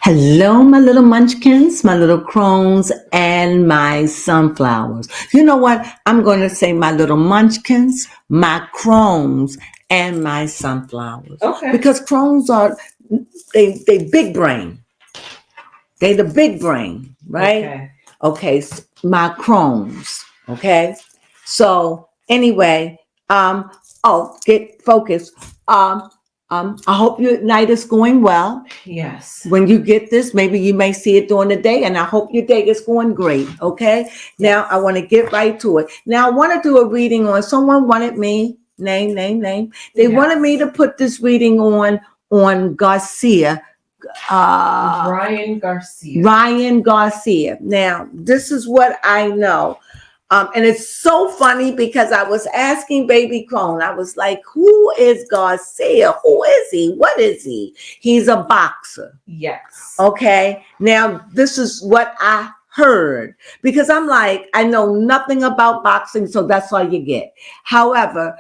Hello, my little munchkins, my little crones, and my sunflowers. You know what? I'm going to say my little munchkins, my crones, and my sunflowers. Okay. Because crones are, they big brain. They the big brain, right? Okay, so my crones, okay? So anyway, get focused. I hope your night is going well. Yes. When you get this, maybe you may see it during the day, and I hope your day is going great. Okay. Yes. Now I want to get right to it. Now I want to do a reading on. Someone wanted me name. They wanted me to put this reading on Garcia. Ryan Garcia. Ryan Garcia. Now this is what I know. And it's so funny because I was asking Baby Crone, I was like, who is Garcia? Who is he? What is he? He's a boxer. Yes. Okay. Now, this is what I heard because I'm like, I know nothing about boxing, so that's all you get. However,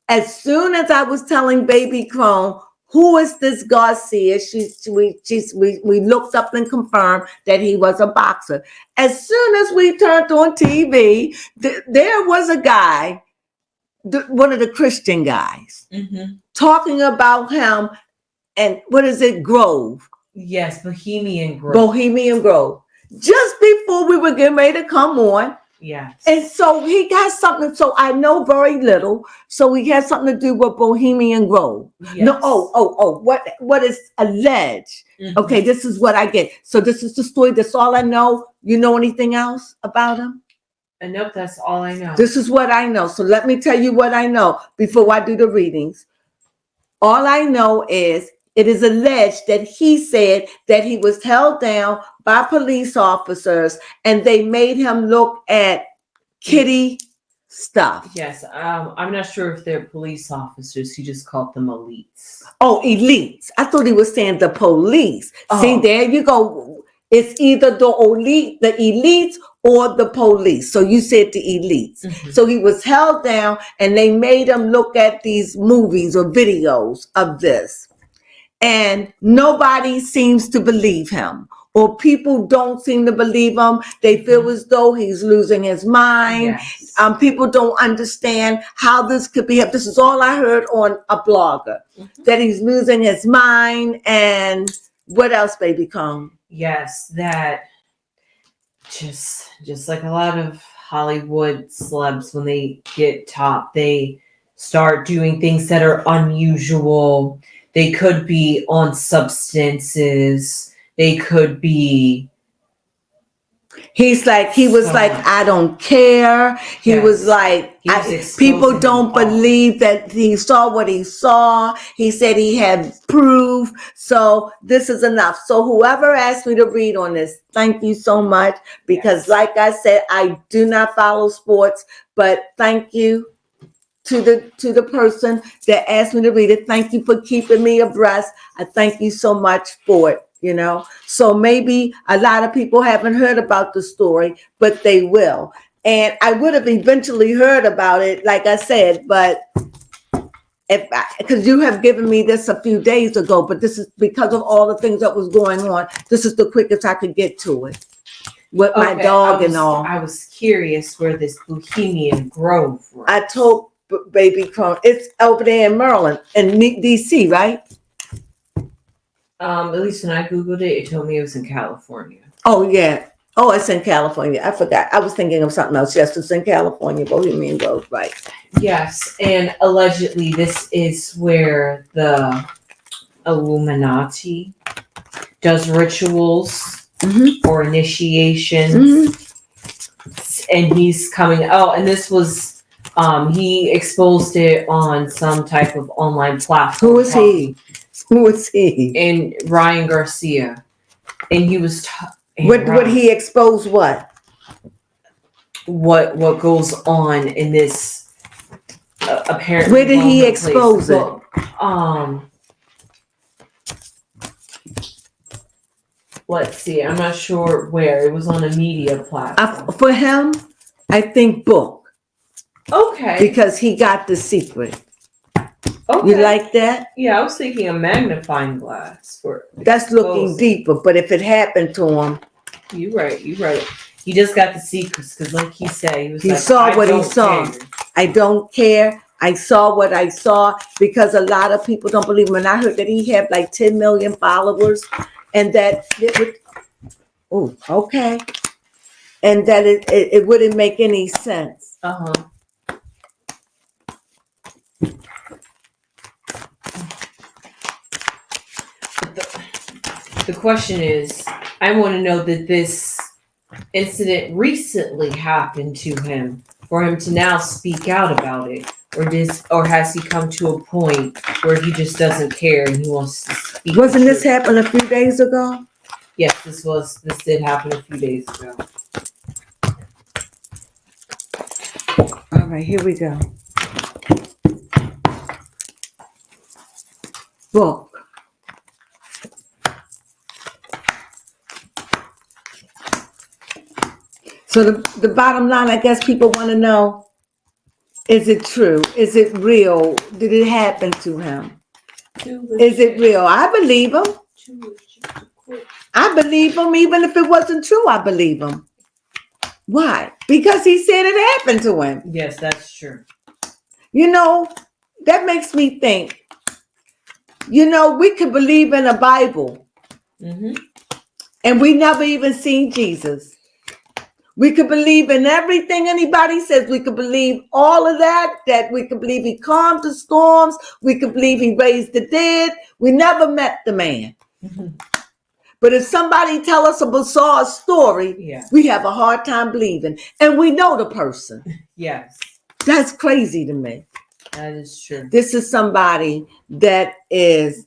as soon as I was telling Baby Crone, who is this Garcia? We looked up and confirmed that he was a boxer. As soon as we turned on TV, there was a guy, one of the Christian guys, talking about him. And what is it? Grove. Yes, Bohemian Grove. Bohemian Grove. Just before we were getting ready to come on. Yes. And so he got something. So I know very little. So he has something to do with Bohemian Grove. Yes. No. What is alleged? Okay, this is what I get. So this is the story. That's all I know. You know anything else about him? Nope, that's all I know. This is what I know. So let me tell you what I know before I do the readings. All I know is it is alleged that he said that he was held down by police officers and they made him look at kitty stuff. Yes, I'm not sure if they're police officers. He just called them elites. Oh, elites. I thought he was saying the police. Oh. See, there you go. It's either the elites or the police. So you said the elites. So he was held down and they made him look at these movies or videos of this. And nobody seems to believe him, or people don't seem to believe him. They feel as though he's losing his mind. Yes. People don't understand how this could be. This is all I heard on a blogger, that he's losing his mind. And what else, Baby Crone? Yes, that just like a lot of Hollywood celebs, when they get top, they start doing things that are unusual. They could be on substances. They could be. He was like, I don't care. He was like, people don't believe that he saw what he saw. He said he had proof. So this is enough. So whoever asked me to read on this, thank you so much. Because like I said, I do not follow sports, but thank you to the person that asked me to read it. Thank you for keeping me abreast. I thank you so much for it, you know. So maybe a lot of people haven't heard about the story, but they will. And I would have eventually heard about it, like I said, but because you have given me this a few days ago, but this is because of all the things that was going on. This is the quickest I could get to it with my dog and all. I was curious where this Bohemian Grove was. I told Baby Crone, it's over there in Maryland, in DC, right? At least when I Googled it, it told me it was in California. Oh, yeah. Oh, it's in California. I forgot. I was thinking of something else. Yes, it's in California, Bohemian Grove, right? Yes, and allegedly this is where the Illuminati does rituals or initiations. And he's coming. Oh, and this was... he exposed it on some type of online platform. Who is he? And Ryan Garcia. And he was... Would he expose what? What goes on in this apparently... Where did he expose it? Let's see. I'm not sure where. It was on a media platform. For him, I think book. Okay. Because he got the secret. Okay. You like that? Yeah, I was thinking a magnifying glass for. That's looking deeper. But if it happened to him, You're right. He just got the secrets because, like he said, he saw what he saw. I don't care. I saw what I saw, because a lot of people don't believe him. And I heard that he had like 10 million followers, and that it would. Oh, okay. And that it wouldn't make any sense. The question is, I want to know that this incident recently happened to him for him to now speak out about it, or has he come to a point where he just doesn't care and he wants to speak? Wasn't this happen a few days ago? Yes, this did happen a few days ago. All right, here we go. Book. So the bottom line, I guess people want to know, is it true? Is it real? Did it happen to him? Is it real? I believe him. I believe him even if it wasn't true. I believe him. Why? Because he said it happened to him. Yes, that's true. You know, that makes me think, we could believe in a Bible, and we never even seen Jesus. We could believe in everything anybody says. We could believe all of that we could believe he calmed the storms. We could believe he raised the dead. We never met the man. But if somebody tell us a bizarre story, we have a hard time believing. And we know the person. Yes. That's crazy to me. That is true. This is somebody that is.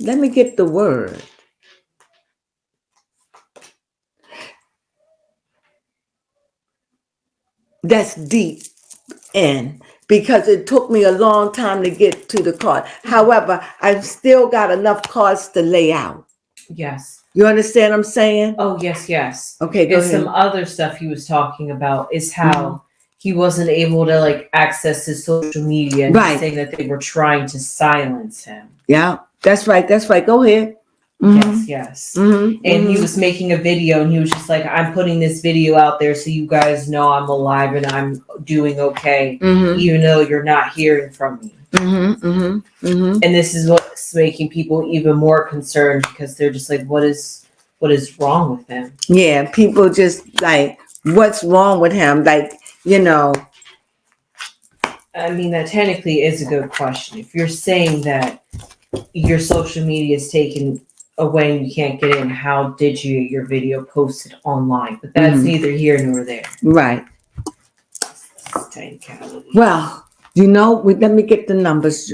Let me get the word. That's deep in, because it took me a long time to get to the card. However, I've still got enough cards to lay out. Yes. You understand what I'm saying? Oh, yes. Okay, go ahead. Some other stuff he was talking about is how he wasn't able to access his social media, and saying that they were trying to silence him. Yeah, that's right. Go ahead. Yes. And he was making a video, and he was just like, I'm putting this video out there so you guys know I'm alive and I'm doing okay, even though you're not hearing from me. And this is what's making people even more concerned, because they're just like, what is wrong with him? Yeah, people just what's wrong with him? I mean, that technically is a good question. If you're saying that your social media is taken away and you can't get in, how did you get your video posted online? But that's neither here nor there. Right. Well, let me get the numbers.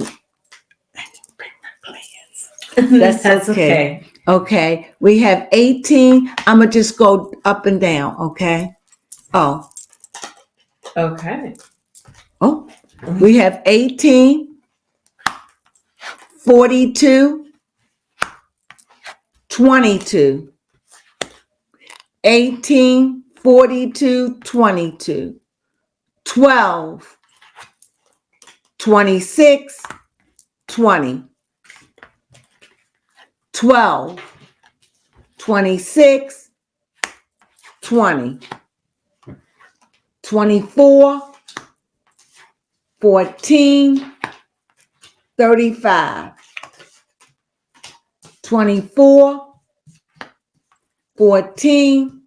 That's okay. Okay. We have 18. I'm going to just go up and down. Okay. Oh. Okay. Oh. We have 18, 42, 22. 18, 42, 22. 12, 26, 20. 12, 26, 20. 24, 14, 35. 24, 14,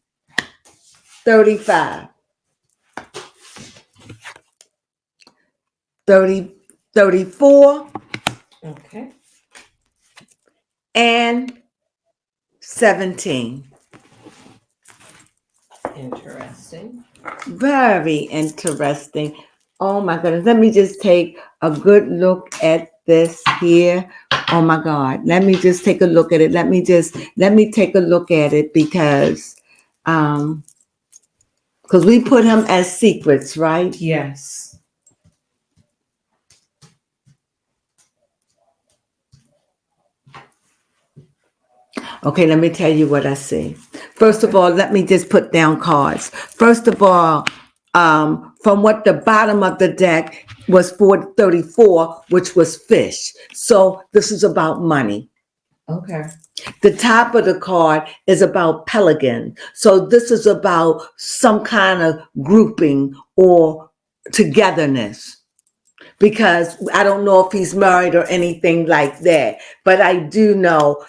35. 34. Okay. And 17. Interesting. Very interesting. Oh my goodness. Let me just take a good look at this here. Oh my God. Let me just take a look at it. Let me take a look at it, because we put him as secrets, right? Yes. Okay, let me tell you what I see. First of all, let me just put down cards. First of all, from what the bottom of the deck was 434, which was fish. So this is about money. Okay. The top of the card is about pelican. So this is about some kind of grouping or togetherness. Because I don't know if he's married or anything like that. But I do know,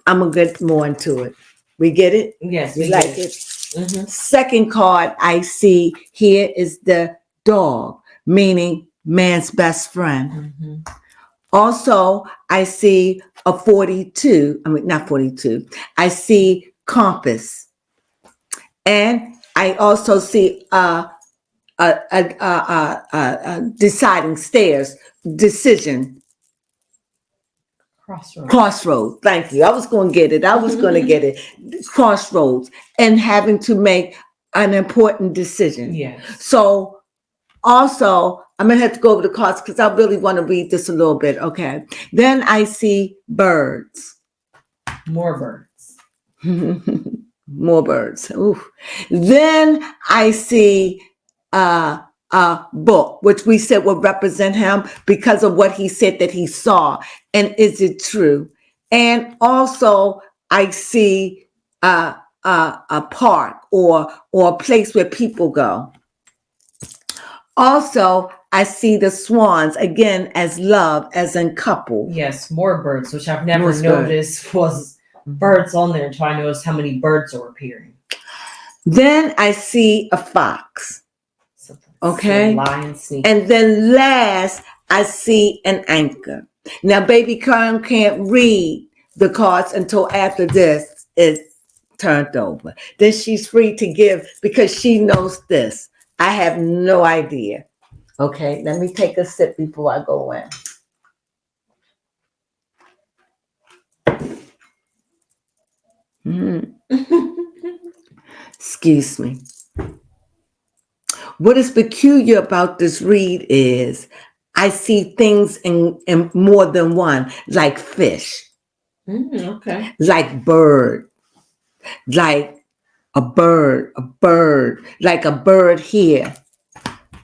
I'm going to get more into it. We get it? Yes, You we like get it? Mm-hmm. Second card I see here is the dog, meaning man's best friend. Mm-hmm. Also, I see a 42. I mean, not 42. I see compass. And I also see deciding stairs, decision. Crossroads. Thank you. I was going to get it. Crossroads and having to make an important decision. Yes. So also, I'm going to have to go over the cards because I really want to read this a little bit. Okay. Then I see birds. More birds. More birds. Ooh. Then I see a book, which we said would represent him because of what he said that he saw. And is it true? And also I see a park or a place where people go. Also, I see the swans again as love, as in couple. Yes, more birds, which I've never noticed was birds on there until I noticed how many birds are appearing. Then I see a fox. Okay. Lion, sneak. And then last, I see an anchor. Now, baby Karen can't read the cards until after this is turned over. Then she's free to give because she knows this. I have no idea. Okay, let me take a sip before I go in. Excuse me. What is peculiar about this read is I see things in more than one, like fish, Okay, like bird, like a bird, like a bird here,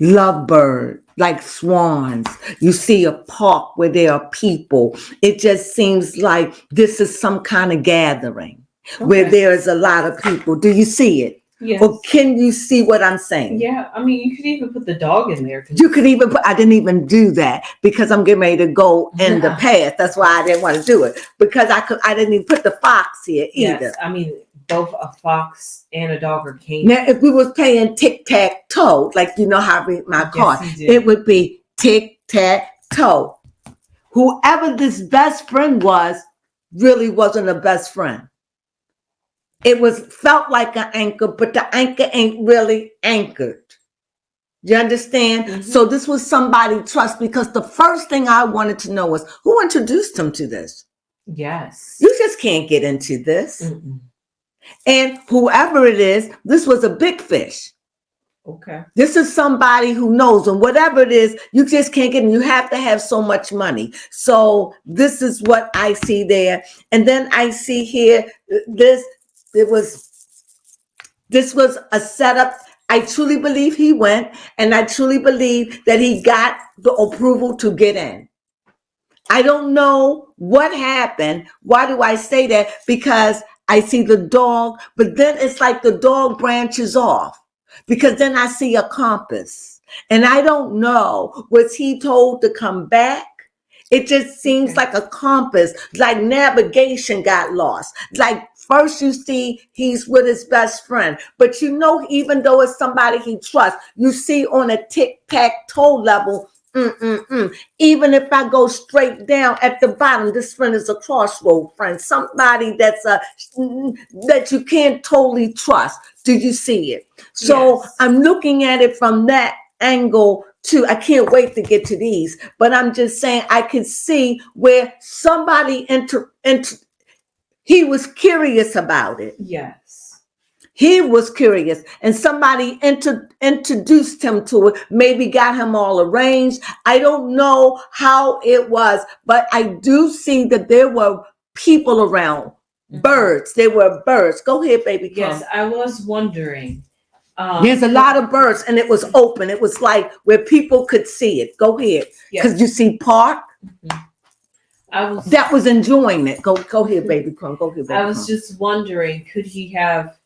lovebird, like swans. You see a park where there are people. It just seems like this is some kind of gathering where there is a lot of people. Do you see it? Yes. Or can you see what I'm saying? Yeah, I mean, you could even put the dog in there. You could even put, I didn't even do that because I'm getting ready to go in the past. That's why I didn't want to do it because I didn't even put the fox here either. Yes, I mean, both a fox and a dog are king. Now, if we was playing tic-tac-toe, like you know how I read my card, it would be tic-tac-toe. Whoever this best friend was really wasn't a best friend. It felt like an anchor, but the anchor ain't really anchored. You understand? Mm-hmm. So this was somebody trust because the first thing I wanted to know was who introduced him to this? Yes. You just can't get into this. Mm-mm. And whoever it is, this was a big fish. Okay. This is somebody who knows, and whatever it is, you just can't get in. You have to have so much money. So this is what I see there. And then I see here, this was a setup. I truly believe he went, and I truly believe that he got the approval to get in. I don't know what happened. Why do I say that? Because I see the dog, but then it's like the dog branches off because then I see a compass. And I don't know, was he told to come back? It just seems like a compass, like navigation got lost. Like first you see he's with his best friend, but you know, even though it's somebody he trusts, you see on a tic-tac-toe level, even if I go straight down at the bottom, this friend is a crossroad friend, somebody that you can't totally trust. Do you see it? So yes. I'm looking at it from that angle too. I can't wait to get to these, but I'm just saying I could see where somebody he was curious about it. Yes. He was curious and somebody introduced him to it, maybe got him all arranged. I don't know how it was, but I do see that there were people around, Birds. They were birds. Go ahead, baby. Yes, I was wondering. There's a lot of birds, and it was open. It was like where people could see it. Go ahead, because you see park. That was enjoying it. Go ahead, baby. Go ahead, baby. I was just wondering, could he have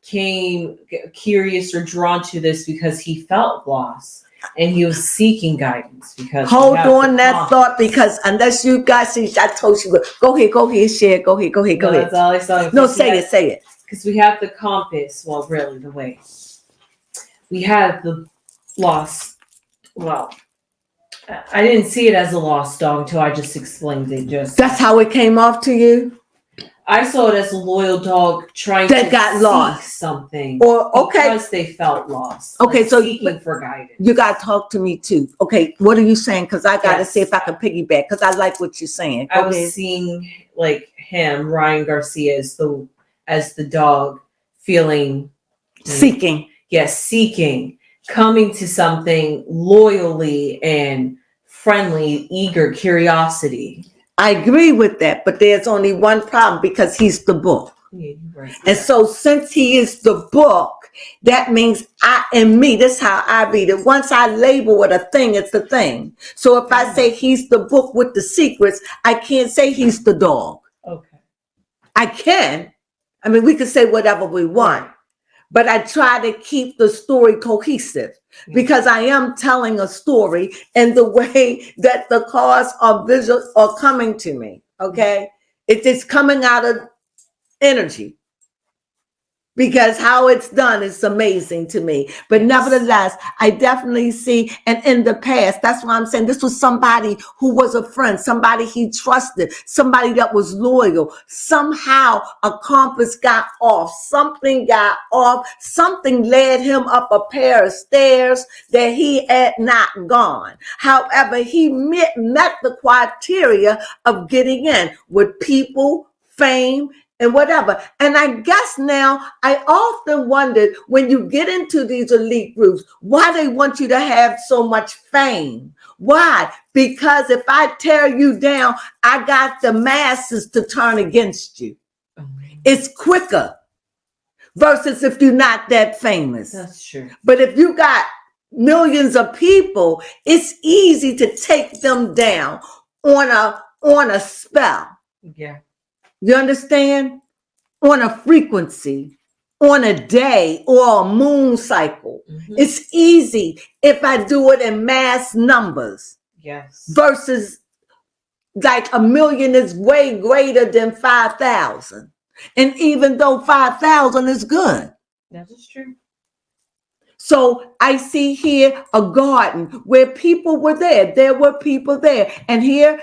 came curious or drawn to this because he felt lost and he was seeking guidance? Because hold on that thought, because unless you guys see, I told you. Go ahead, share. Go ahead. That's all I saw. No, say it. Because we have the compass. Well, really, the way we had the lost. Well, I didn't see it as a lost dog until I just explained it. That's how it came off to you. I saw it as a loyal dog trying that got lost something, or because they felt lost. Okay, so seeking for guidance. You got to talk to me too. Okay, what are you saying? Because I got to see if I can piggyback. Because I like what you're saying. I was seeing like him, Ryan Garcia, as the dog, feeling seeking. Yes, seeking, coming to something loyally and friendly, eager curiosity. I agree with that, but there's only one problem, because he's the book. Yeah, right. And so since he is the book, that means this is how I read it. Once I label it a thing, it's a thing. So if I say he's the book with the secrets, I can't say he's the dog. Okay. I can. I mean, we can say whatever we want, but I try to keep the story cohesive. Because I am telling a story in the way that the cards are visual or coming to me. Okay. It's coming out of energy. Because how it's done is amazing to me. But nevertheless, I definitely see, and in the past, that's why I'm saying this was somebody who was a friend, somebody he trusted, somebody that was loyal. Somehow a compass got off, something got off, something led him up a pair of stairs that he had not gone. However, he met the criteria of getting in with people, fame, and whatever. And I guess now I often wondered, when you get into these elite groups, why they want you to have so much fame. Why? Because if I tear you down, I got the masses to turn against you. It's quicker versus if you're not that famous. That's true. But if you got millions of people, it's easy to take them down on a spell. Yeah. You understand? On a frequency, on a day, or a moon cycle. Mm-hmm. It's easy if I do it in mass numbers. Yes. Versus like 1 million is way greater than 5,000. And even though 5,000 is good. That is true. So I see here a garden where people were there. There were people there. And here,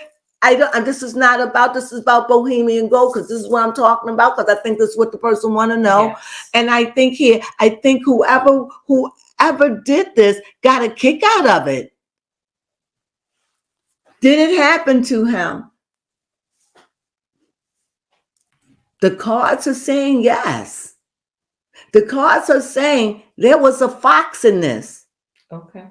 this is about Bohemian Gold, because this is what I'm talking about, because I think this is what the person want to know. Yes. And I think whoever did this got a kick out of it. Did it happen to him? The cards are saying yes. The cards are saying there was a fox in this. Okay.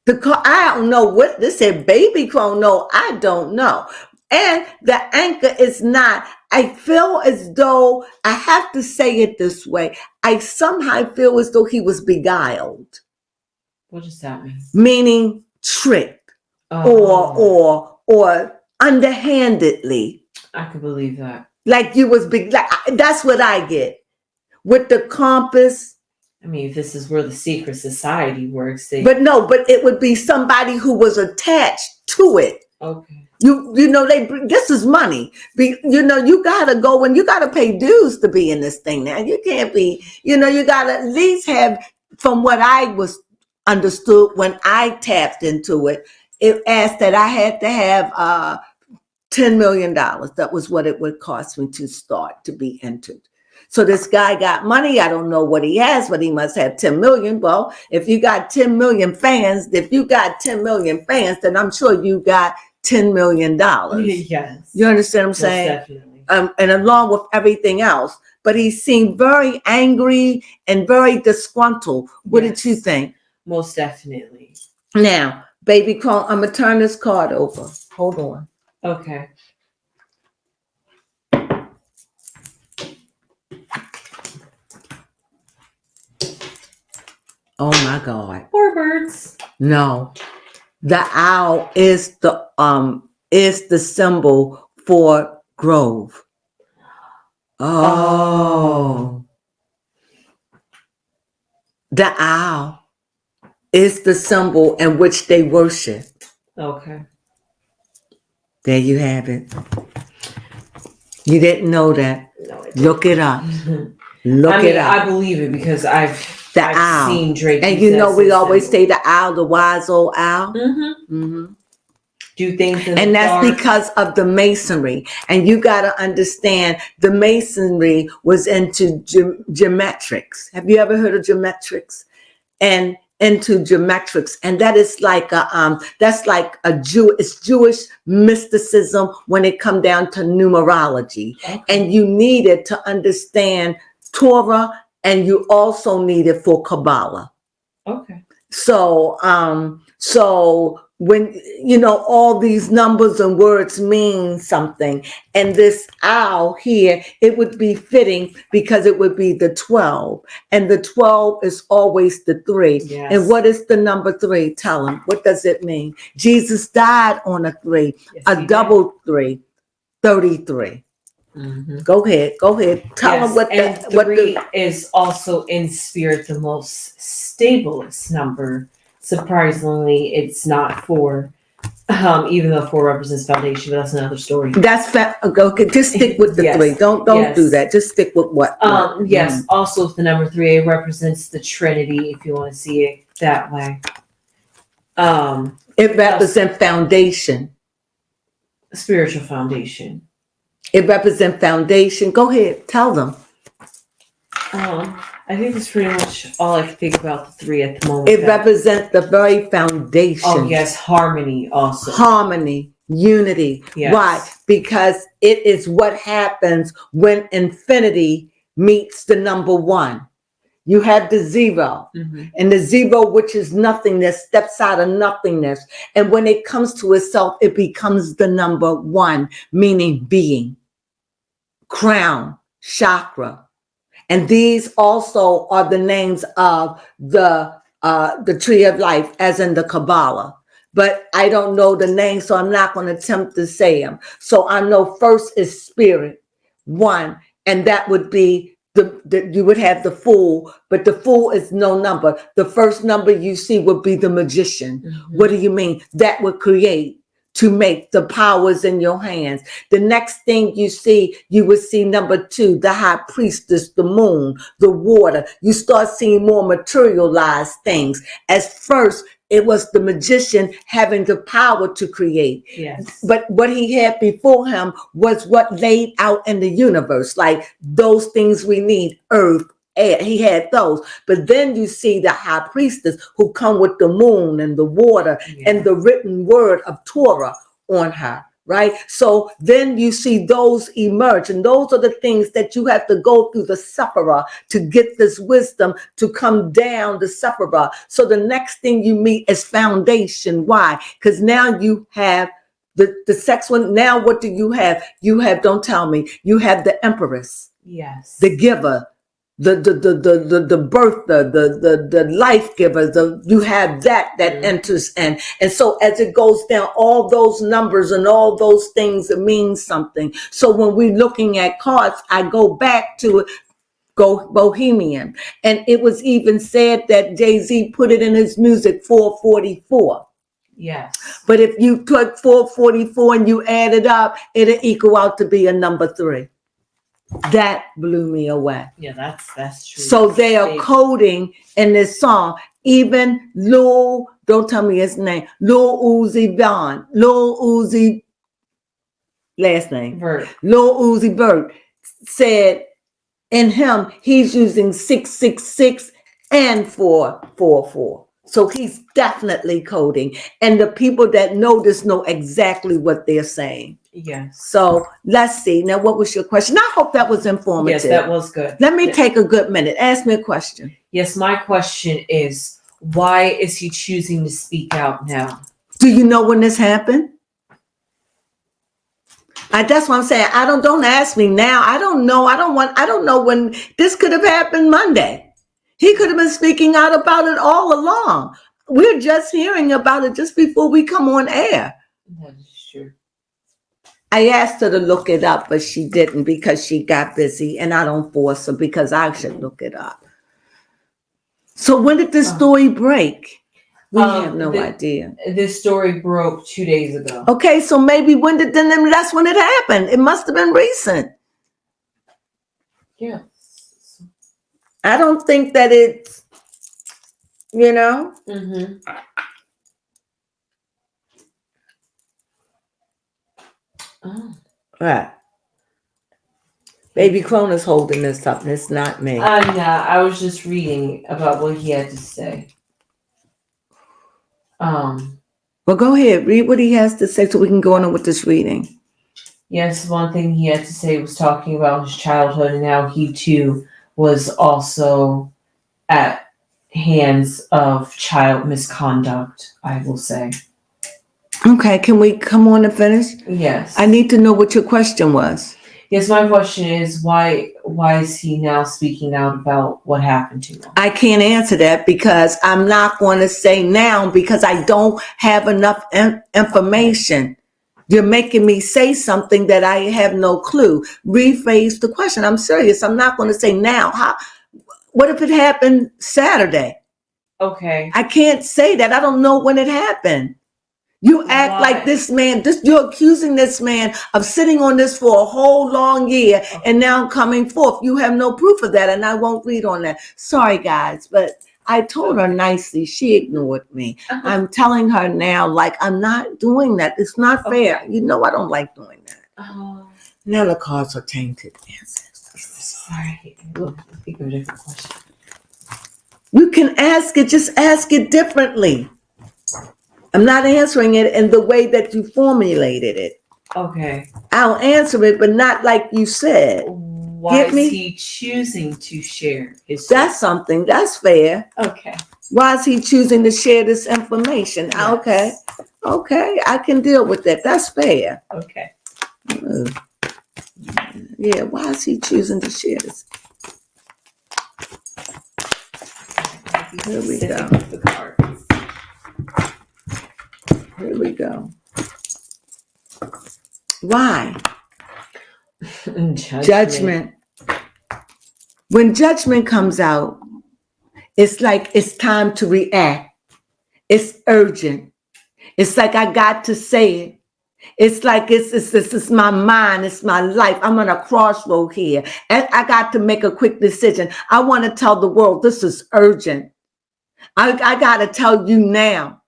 I don't know what this said, baby crone. No, I don't know. And the anchor is not, I feel as though, I have to say it this way, I somehow feel as though he was beguiled. What does that mean? Meaning tricked or underhandedly. I can believe that. Like you was big, like that's what I get. With the compass. I mean, if this is where the secret society works. But it would be somebody who was attached to it. Okay. You know, this is money. You gotta go and you gotta pay dues to be in this thing now. You can't be, you gotta at least have, from what I was understood when I tapped into it, it asked that I had to have $10 million. That was what it would cost me to start to be entered. So this guy got money. I don't know what he has, but he must have 10 million. Well, if you got 10 million fans, then I'm sure you got $10 million. Yes. You understand what I'm saying? Definitely. And along with everything else. But he seemed very angry and very disgruntled. What did you think? Most definitely. Now, baby Crone, I'm going to turn this card over. Hold on. Okay. Oh my God. Or birds. No. The owl is the symbol for grove. Oh. The owl is the symbol in which they worship. Okay. There you have it. You didn't know that. No, I didn't. Look it up. I believe it because I've seen Drake. And you know, we always say the owl, the wise old owl. Mm-hmm. Mm-hmm. Do things in and the that's dark. because of the masonry. And you got to understand the masonry was into geometrics. Have you ever heard of geometrics? And into geometrics, and that is like it's Jewish mysticism when it come down to numerology. Okay. And you need it to understand Torah, and you also need it for Kabbalah. Okay. So when you know all these numbers and words mean something, and this owl here, it would be fitting because it would be the 12, and the 12 is always the 3. Yes. And what is the number 3? Tell them, what does it mean? Jesus died on a 3, yes, a double did. 3, 33. Mm-hmm. Go ahead. Tell them what three is also in spirit the most stablest number. Surprisingly, it's not 4, even though 4 represents foundation, but that's another story. That's okay. Just stick with the 3. Don't do that. Just stick with what. Yes. Mm-hmm. Also, the number 3 represents the Trinity, if you want to see it that way. It represents foundation. Spiritual foundation. It represents foundation. Go ahead. Tell them. I think that's pretty much all I can think about the 3 at the moment. It represents the very foundation. Oh, yes. Harmony also. Harmony. Unity. Yes. Why? Because it is what happens when infinity meets the number 1. You have the 0, mm-hmm. and the 0, which is nothingness, steps out of nothingness. And when it comes to itself, it becomes the number 1, meaning being. Crown, chakra. And these also are the names of the tree of life, as in the Kabbalah. But I don't know the names, so I'm not going to attempt to say them. So I know first is spirit, 1, and that would be you would have the fool, but the fool is no number. The first number you see would be the magician. Mm-hmm. What do you mean? That would create, to make the powers in your hands. The next thing you would see number 2, the high priestess, the moon, the water. You start seeing more materialized things. As first, it was the magician having the power to create. Yes. But what he had before him was what laid out in the universe, like those things we need, earth, air. He had those. But then you see the high priestess who come with the moon and the water, yeah, and the written word of Torah on her. Right? So then you see those emerge, and those are the things that you have to go through the sufferer to get this wisdom to come down the sufferer. So the next thing you meet is foundation. Why? Because now you have the sex one. Now what do you have? You have, don't tell me, you have the empress. Yes. The giver. The birth, the life giver, you have that mm-hmm. enters in. And so as it goes down, all those numbers and all those things mean something. So when we're looking at cards, I go back to Bohemian. And it was even said that Jay-Z put it in his music, 444. Yes. But if you took 444 and you add it up, it'll equal out to be a number 3. That blew me away. Yeah, that's true. So they are coding in this song. Even Lil, don't tell me his name, Lil Uzi last name, Vert. Lil Uzi Vert said in him, he's using 666 and 444. So he's definitely coding. And the people that know this know exactly what they're saying. Yes. So let's see. Now, what was your question? I hope that was informative. Yes, that was good. Let me take a good minute. Ask me a question. Yes, my question is, why is he choosing to speak out now? Do you know when this happened? That's what I'm saying. Don't ask me now. I don't know. I don't know when this could have happened Monday. He could have been speaking out about it all along. We're just hearing about it just before we come on air. That is true. I asked her to look it up, but she didn't because she got busy, and I don't force her because I should look it up. So when did this story break? We have no idea. This story broke 2 days ago. Okay, so maybe then that's when it happened. It must have been recent. Yeah. I don't think that it's, Mm-hmm. Oh. Right. Baby Crone is holding this up, and it's not me. I was just reading about what he had to say. Well, go ahead. Read what he has to say so we can go on with this reading. Yes, one thing he had to say was talking about his childhood and how he too was also at hands of child misconduct, I will say. Okay, can we come on and finish? Yes. I need to know what your question was. Yes, my question is why is he now speaking out about what happened to him? I can't answer that because I'm not going to say now because I don't have enough information. You're making me say something that I have no clue. Rephrase the question. I'm serious. I'm not going to say now. What if it happened Saturday? Okay. I can't say that. I don't know when it happened. You act like this man, you're accusing this man of sitting on this for a whole long year and now coming forth. You have no proof of that, and I won't read on that. Sorry, guys, but I told her nicely. She ignored me. I'm telling her now, like, I'm not doing that. It's not fair. Okay. You know I don't like doing that. Now the cards are tainted. Sorry. Look, I think of a different question. You can ask it, just ask it differently. I'm not answering it in the way that you formulated it. Okay. I'll answer it, but not like you said. Why is he choosing to share his story? That's something. That's fair. Okay. Why is he choosing to share this information? Yes. Okay. I can deal with that. That's fair. Okay. Yeah, why is he choosing to share this? Here we go. The cards. Here we go. Why? Judgment. When judgment comes out, it's like it's time to react. It's urgent. It's like I got to say it. It's like this is my mind. It's my life. I'm on a crossroad here. And I got to make a quick decision. I want to tell the world this is urgent. I got to tell you now.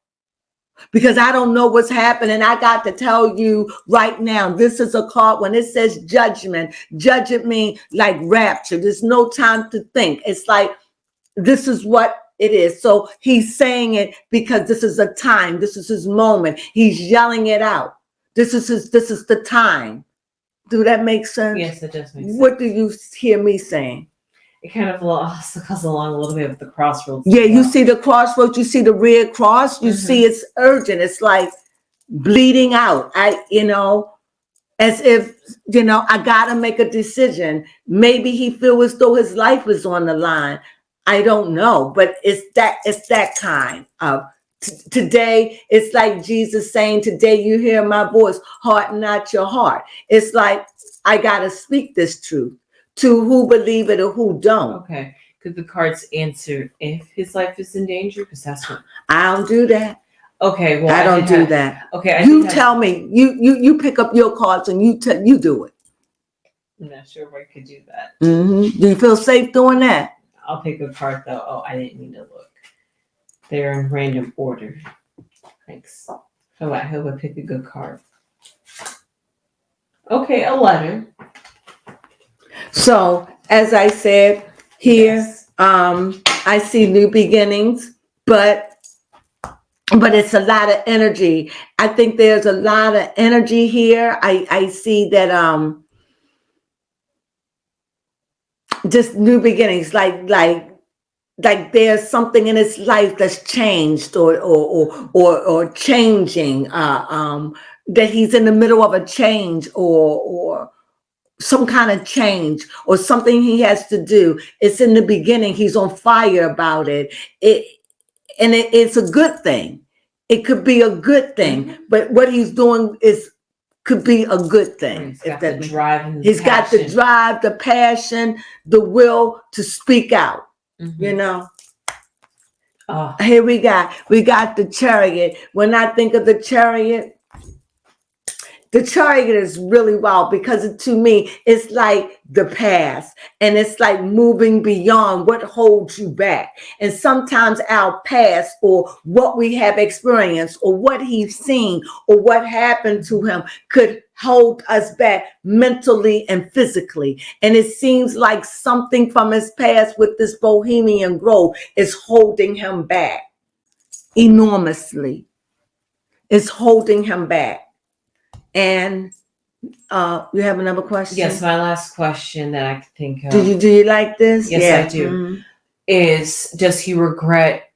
Because I don't know what's happening. I got to tell you right now, this is a card. When it says judgment means like rapture. There's no time to think. It's like, this is what it is. So he's saying it because this is a time. This is his moment. He's yelling it out. This is the time. Do that make sense? Yes, it does make sense. What do you hear me saying? It kind of goes along a little bit with the crossroads. Yeah, you see the crossroads, you see the red cross, you see it's urgent. It's like bleeding out. As if, I gotta make a decision. Maybe he feels as though his life is on the line. I don't know, but it's that kind of today. It's like Jesus saying, today you hear my voice, harden not your heart. It's like, I gotta speak this truth. To who believe it or who don't. Okay. Could the cards answer if his life is in danger? Because that's what I don't do that. Okay. Well, I don't do that. Okay. You tell me. You pick up your cards and you do it. I'm not sure if I could do that. Mm-hmm. Do you feel safe doing that? I'll pick a card though. Oh, I didn't mean to look. They're in random order. Thanks. Oh, I hope I pick a good card. Okay, a letter. So, as I said here, Yes. I see new beginnings, but it's a lot of energy. I think there's a lot of energy here. I see that just new beginnings, like there's something in his life that's changed or changing. That he's in the middle of a change or some kind of change or something he has to do. It's in the beginning. He's on fire about it. It's a good thing. It could be a good thing, but what he's doing could be a good thing. He's got the drive and he's got the drive, the passion, the will to speak out. You know. Here we got the Chariot. When I think of the Chariot is really wild because to me, it's like the past and it's like moving beyond what holds you back. And sometimes our past or what we have experienced or what he's seen or what happened to him could hold us back mentally and physically. And it seems like something from his past with this Bohemian Grove is holding him back enormously. It's holding him back. And you have another question? Yes, my last question that I could think of. Do you like this? Yes, I do. Is does he regret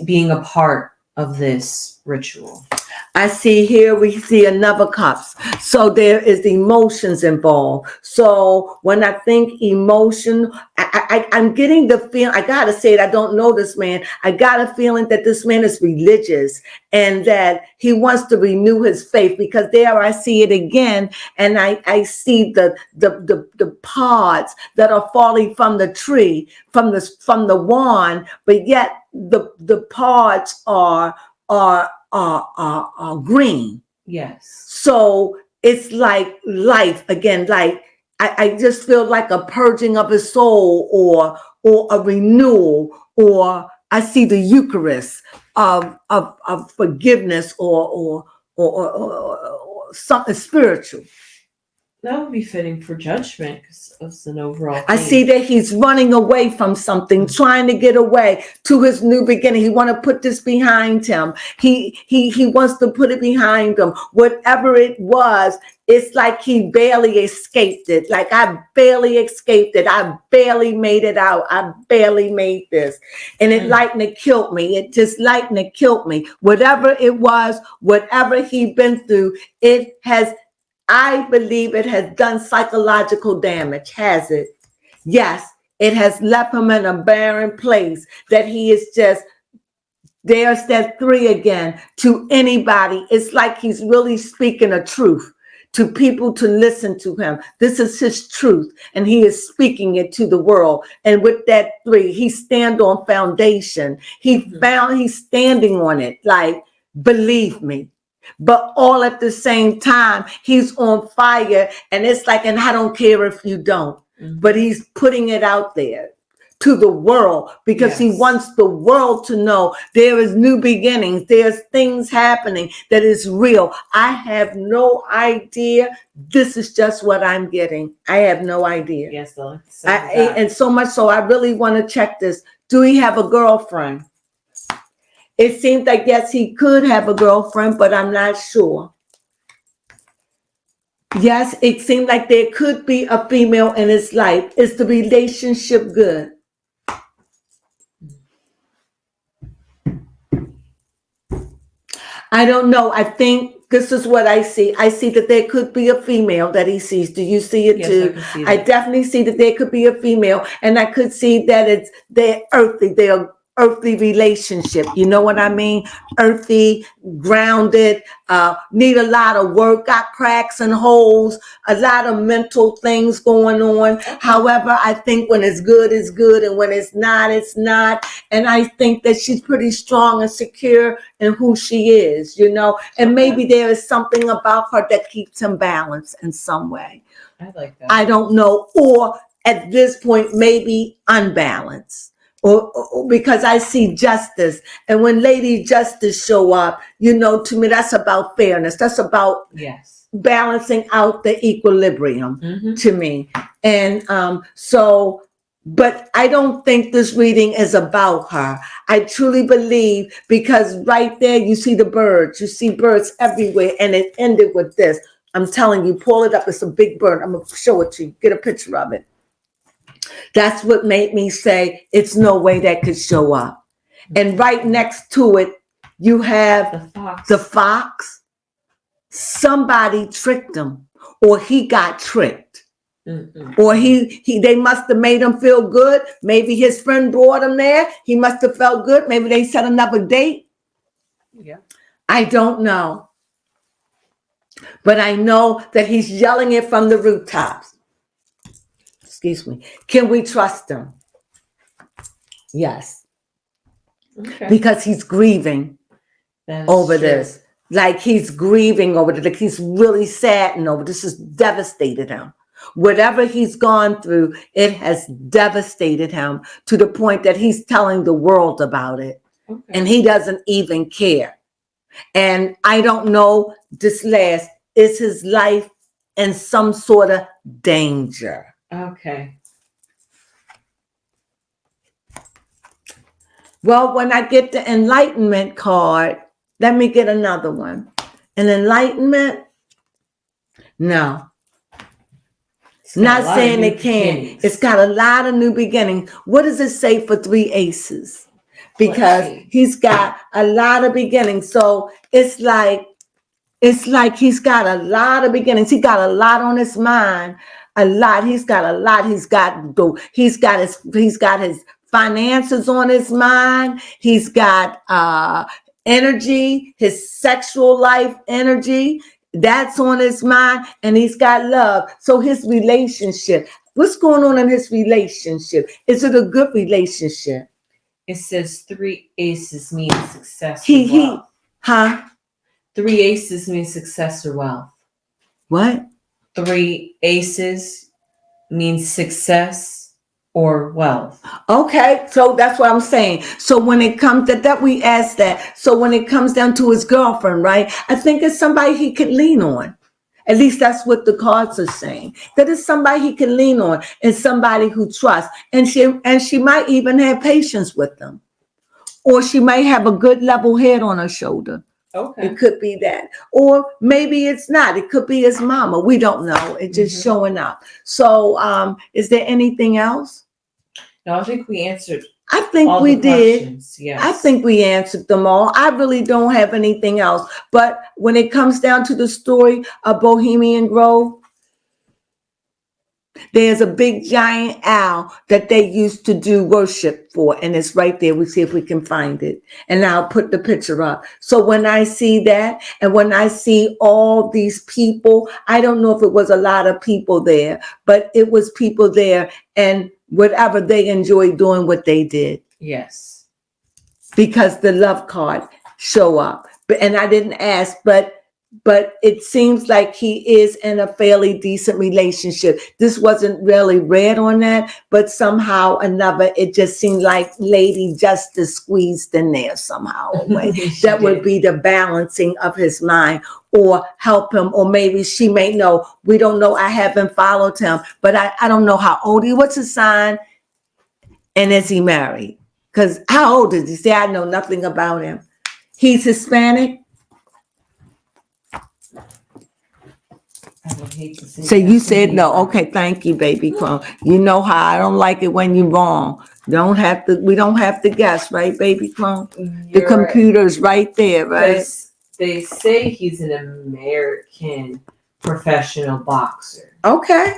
being a part of this ritual? I see here we see another cups. So there is emotions involved. So when I think emotion, I'm getting the feeling, I gotta say it, I don't know this man. I got a feeling that this man is religious and that he wants to renew his faith because there I see it again. And I see the pods that are falling from the tree, from the wand, but yet the pods are green. Yes. So it's like life again. Like I just feel like a purging of his soul or a renewal, or I see the Eucharist of forgiveness or something spiritual. That would be fitting for judgment because it's an overall theme. I see that he's running away from something, trying to get away to his new beginning. He want to put this behind him. He wants to put it behind him. Whatever it was, it's like he barely escaped it. Like I barely escaped it. I barely made it out. I barely made this. And it lightened to killed me. It just lightened to killed me. Whatever it was, whatever he'd been through, it has, I believe it has done psychological damage, has it? Yes, it has left him in a barren place that he is just, there's that 3 again. To anybody, it's like he's really speaking a truth to people to listen to him. This is his truth, and he is speaking it to the world. And with that 3, he stand on foundation. He's standing on it, like, believe me. But all at the same time, he's on fire. And it's like, and I don't care if you don't, but he's putting it out there to the world because he wants the world to know there is new beginnings. There's things happening that is real. I have no idea. This is just what I'm getting. I have no idea. Yes, and so much so I really want to check this. Do he have a girlfriend? It seems like, yes, he could have a girlfriend, but I'm not sure. Yes, it seemed like there could be a female in his life. Is the relationship good? I don't know. I think this is what I see. I see that there could be a female that he sees. Do you see it too? I can see that. I definitely see that there could be a female, and I could see that they're earthly. They're earthly relationship. You know what I mean? Earthy, grounded, need a lot of work, got cracks and holes, a lot of mental things going on. However, I think when it's good, it's good. And when it's not, it's not. And I think that she's pretty strong and secure in who she is, you know, and maybe there is something about her that keeps him balanced in some way. I like that. I don't know. Or at this point, maybe unbalanced. Or because I see justice, and when Lady Justice show up, you know, to me that's about fairness. That's about balancing out the equilibrium to me. And so, but I don't think this reading is about her. I truly believe because right there you see the birds, you see birds everywhere, and it ended with this. I'm telling you, pull it up. It's a big bird. I'm gonna show it to you. Get a picture of it. That's what made me say it's no way that could show up. And right next to it, you have the fox. Somebody tricked him, or he got tricked. Or they must have made him feel good. Maybe his friend brought him there. He must have felt good. Maybe they set another date. Yeah. I don't know. But I know that he's yelling it from the rooftops. Excuse me. Can we trust him? Yes. Okay. Because he's grieving over this. Like he's grieving over it. Like he's really saddened over this. Has devastated him. Whatever he's gone through, it has devastated him to the point that he's telling the world about it. Okay. And he doesn't even care. And I don't know, this last, is his life in some sort of danger? Okay. Well, when I get the enlightenment card, let me get another one. An enlightenment? No. Not saying it can't. It's got a lot of new beginnings. What does it say for 3 aces? Because he's got a lot of beginnings. So it's like he's got a lot of beginnings. He got a lot on his mind. A lot. He's got a lot. He's got his finances on his mind. He's got energy, his sexual life energy. That's on his mind, and he's got love. So his relationship, what's going on in his relationship? Is it a good relationship? It says 3 aces means success or wealth. Huh? 3 aces means success or wealth. What? 3 aces means success or wealth. Okay, so that's what I'm saying. So when it comes to that, we ask that. So when it comes down to his girlfriend, right? I think it's somebody he could lean on. At least that's what the cards are saying. That is somebody he can lean on and somebody who trusts. And she might even have patience with them. Or she might have a good level head on her shoulder. Okay. It could be that. Or maybe it's not. It could be his mama. We don't know. It's just showing up. So is there anything else? No, I think we answered. I think we did. Yes. I think we answered them all. I really don't have anything else. But when it comes down to the story of Bohemian Grove, there's a big giant owl that they used to do worship for, and it's right there. We see if we can find it, and I'll put the picture up. So when I see that, and when I see all these people, I don't know if it was a lot of people there, but it was people there, and whatever they enjoyed doing what they did. Yes. Because the love card show up. And I didn't ask, but it seems like he is in a fairly decent relationship. This wasn't really read on that, but somehow another, it just seemed like Lady Justice squeezed in there somehow. That would be the balancing of his mind, or help him, or maybe she may know. We don't know. I haven't followed him, but I don't know how old he. What's his sign? And is he married? Because how old is he? See, I know nothing about him. He's Hispanic. So you said no. Okay, thank you, baby Crone. You know how I don't like it when you're wrong. We don't have to guess, right, baby Crone? The computer's right there, right? They say he's an American professional boxer. Okay.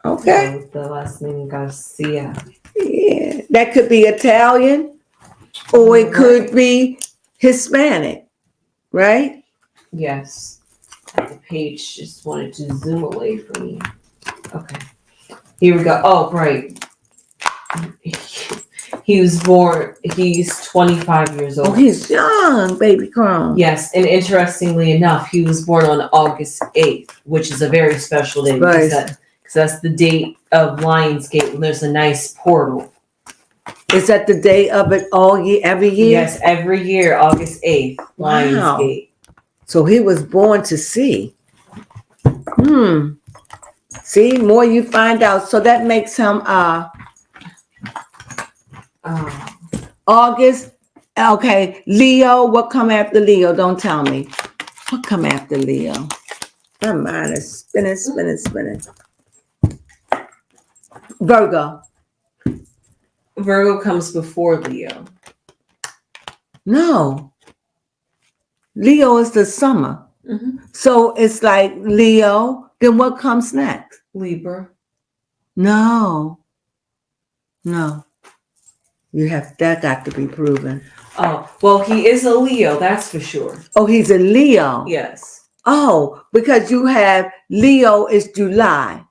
Okay. So the last name Garcia. Yeah, that could be Italian, or it could be Hispanic, right? Yes. The page just wanted to zoom away from me. Okay. Here we go. Oh, right. He was born, he's 25 years old. Oh, he's young, baby Crone. Yes, and interestingly enough, he was born on August 8th, which is a very special day. Right. Because that's the date of Lionsgate when there's a nice portal. Is that the day of it all year, every year? Yes, every year, August 8th, Lionsgate. So he was born to see. See, more you find out. So that makes him August. Okay, Leo. What come after Leo? Don't tell me. What come after Leo? My mind is spinning. Virgo. Virgo comes before Leo. No. Leo is the summer. So it's like Leo, Then what comes next? Libra. No. That got to be proven. Oh, well, he is a Leo, that's for sure. Oh, he's a Leo. Yes. Oh, because you have Leo is July,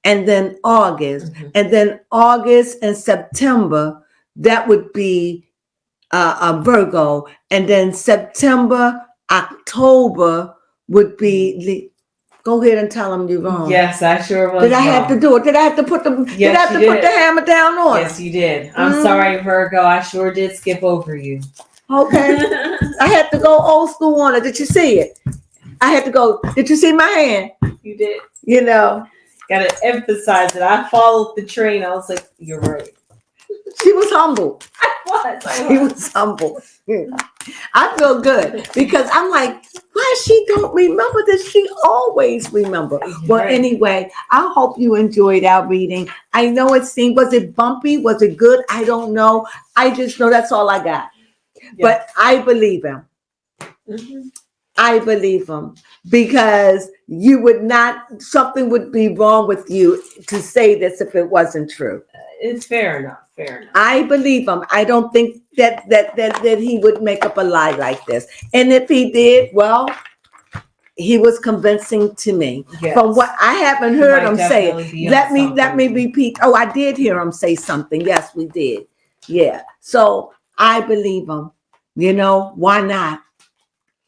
and then August, and then August and September, that would be a Virgo, and then September, October would be. Go ahead and tell them you're wrong. Yes, I sure was. Did I have to do it? Did I have to put the? Yes, did I have to put the hammer down on? Yes, you did. I'm sorry, Virgo. I sure did skip over you. Okay. I had to go old school on it. Did you see it? I had to go. Did you see my hand? You did. You know. Got to emphasize it. I followed the train. I was like, you're right. She was humble. I was humble. I feel good because I'm like, why she don't remember this? She always remember. Well, anyway, I hope you enjoyed our reading. I know was it bumpy? Was it good? I don't know. I just know that's all I got. Yeah. But I believe him. Mm-hmm. I believe him because something would be wrong with you to say this if it wasn't true. It's fair enough. I believe him. I don't think that he would make up a lie like this. And if he did, well, he was convincing to me. Yes. From what I haven't heard him say it. Let me repeat. Oh, I did hear him say something. Yes, we did. Yeah. So I believe him. You know, why not?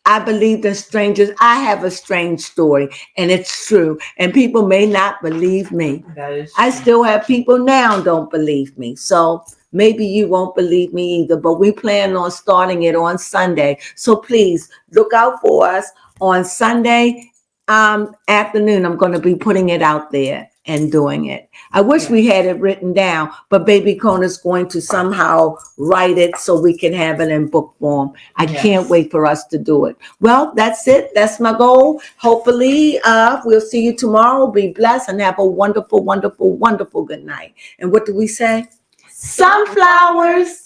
I believe in strangers. I have a strange story, and it's true. And people may not believe me. That is true. I still have people now don't believe me. So maybe you won't believe me either. But we plan on starting it on Sunday. So please look out for us on Sunday afternoon. I'm going to be putting it out there and doing it. I wish we had it written down, but Baby Crone is going to somehow write it so we can have it in book form. I can't wait for us to do it. Well, that's it. That's my goal. Hopefully, we'll see you tomorrow. Be blessed and have a wonderful, wonderful, wonderful good night. And what do we say? Sunflowers.